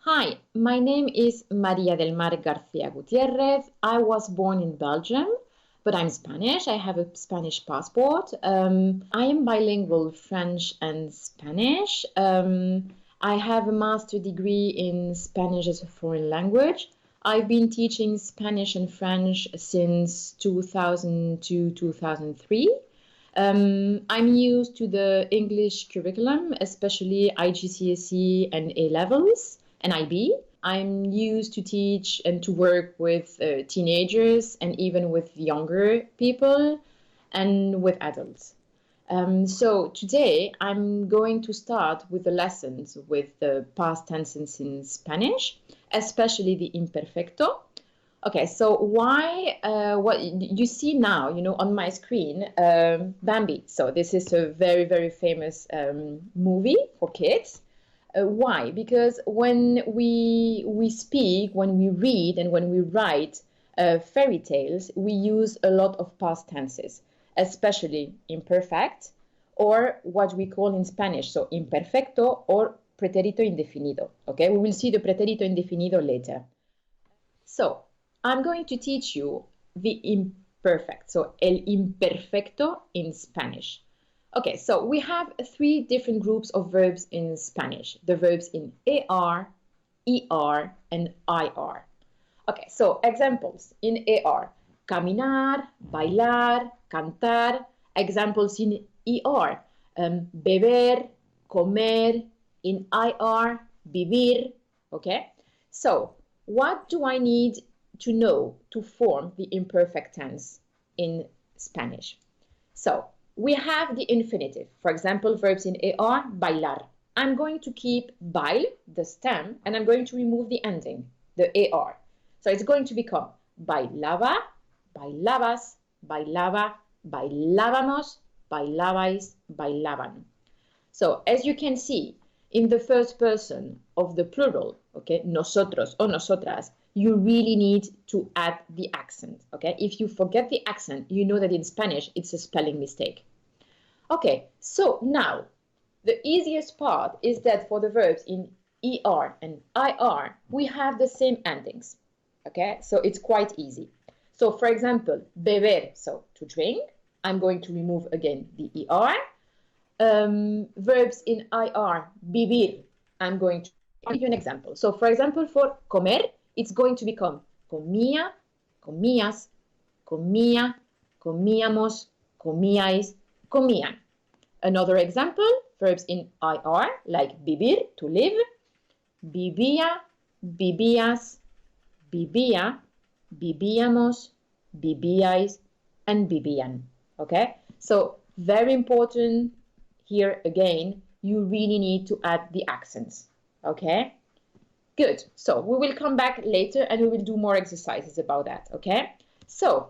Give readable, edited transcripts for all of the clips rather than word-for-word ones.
Hi, my name is Maria del Mar Garcia Gutierrez. I was born in Belgium, but I'm Spanish. I have a Spanish passport. I am bilingual French and Spanish. I have a master degree in Spanish as a foreign language. I've been teaching Spanish and French since 2002, 2003. I'm used to the English curriculum, especially IGCSE and A levels and IB. I'm used to teach and to work with teenagers and even with younger people and with adults. So today I'm going to start with the lessons with the past tenses in Spanish, especially the imperfecto. Okay, so why, what you see now, on my screen, Bambi. So this is a very, very famous movie for kids. Why? Because when we speak, when we read, and when we write fairy tales, we use a lot of past tenses, especially imperfect, or what we call in Spanish, so imperfecto or pretérito indefinido. Okay, we will see the pretérito indefinido later. So I'm going to teach you the imperfect, so el imperfecto in Spanish. Okay, so we have three different groups of verbs in Spanish. The verbs in AR, ER, and IR. Okay, so examples in AR. Caminar, bailar, cantar. Examples in ER. Beber, comer. In IR, vivir. Okay, so what do I need to know to form the imperfect tense in Spanish? So we have the infinitive. For example, verbs in AR, bailar. I'm going to keep bail, the stem, and I'm going to remove the ending, the AR. So it's going to become bailaba, bailabas, bailaba, bailábamos, bailabais, bailaban. So as you can see, in the first person of the plural, okay, nosotros or nosotras, you really need to add the accent, okay? If you forget the accent, you know that in Spanish, it's a spelling mistake. Okay, so now, the easiest part is that for the verbs in ER and IR, we have the same endings, okay? So it's quite easy. So for example, beber, so to drink, I'm going to remove again the ER. Verbs in IR, vivir, I'm going to give you an example. So for example, for comer, it's going to become comía, comías, comía, comíamos, comíais, comían. Another example, verbs in IR, like vivir, to live, vivía, vivías, vivía, vivíamos, vivíais, and vivían. Okay? So very important here again, you really need to add the accents. Okay? Good. So we will come back later and we will do more exercises about that. Okay? So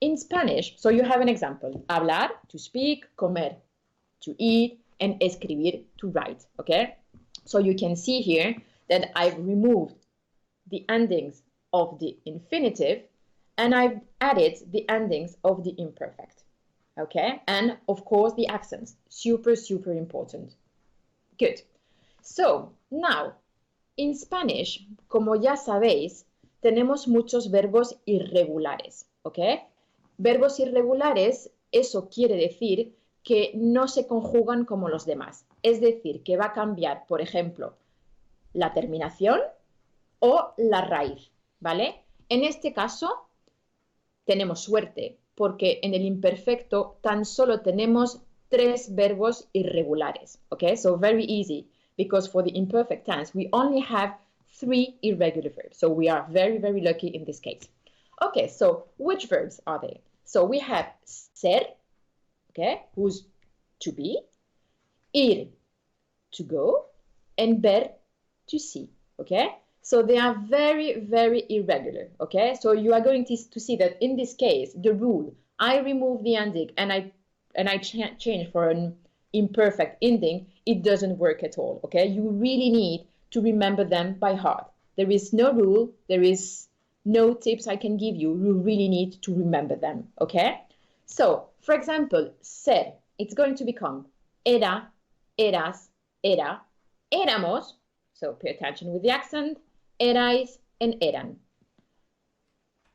in Spanish, so you have an example. Hablar, to speak, comer, to eat, and escribir, to write. Okay? So you can see here that I've removed the endings of the infinitive and I've added the endings of the imperfect. Okay? And of course the accents. Super, super important. Good. So now, in Spanish, como ya sabéis, tenemos muchos verbos irregulares. ¿Ok? Verbos irregulares, eso quiere decir que no se conjugan como los demás. Es decir, que va a cambiar, por ejemplo, la terminación o la raíz. ¿Vale? En este caso, tenemos suerte, porque en el imperfecto tan solo tenemos 3 verbos irregulares. Okay, so very easy, because for the imperfect tense, we only have 3 irregular verbs. So we are very, very lucky in this case. Okay, so which verbs are they? So we have ser, okay, who's to be, ir, to go, and ver, to see, okay? So they are very, very irregular, okay? So you are going to see that in this case, the rule, I remove the ending and I change for an imperfect ending, it doesn't work at all, okay? You really need to remember them by heart. There is no rule, there is no tips I can give you. You really need to remember them, okay? So, for example, ser, it's going to become era, eras, era, éramos, So pay attention with the accent. Erais and eran.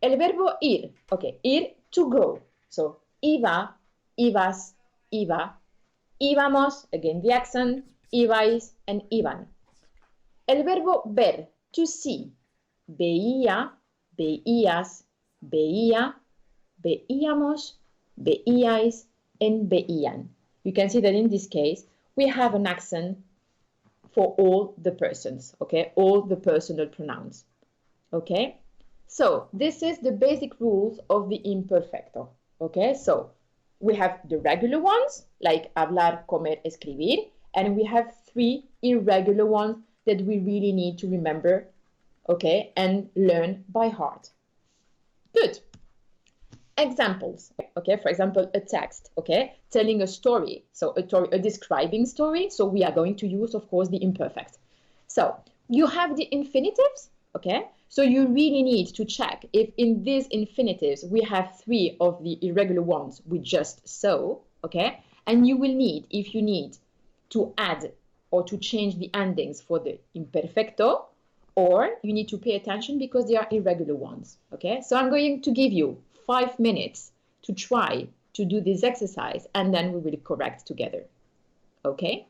El verbo ir. Okay, ir, to go. So iba, ibas, iba. Íbamos, again the accent. Ibais and iban. El verbo ver, to see. Veía, veías, veía, veíamos, veíais, and veían. You can see that in this case, we have an accent for all the persons, okay? All the personal pronouns, okay? So this is the basic rules of the imperfecto, okay? So we have the regular ones, like hablar, comer, escribir, and we have 3 irregular ones that we really need to remember, okay, and learn by heart. Good. Examples, okay, for example, a text, okay, telling a story, so a describing story, so we are going to use, of course, the imperfect. So you have the infinitives, okay, so you really need to check if in these infinitives we have 3 of the irregular ones we just saw, okay, and you will need, if you need, to add or to change the endings for the imperfecto, or you need to pay attention because they are irregular ones, okay? So I'm going to give you 5 minutes to try to do this exercise, and then we will correct together, okay?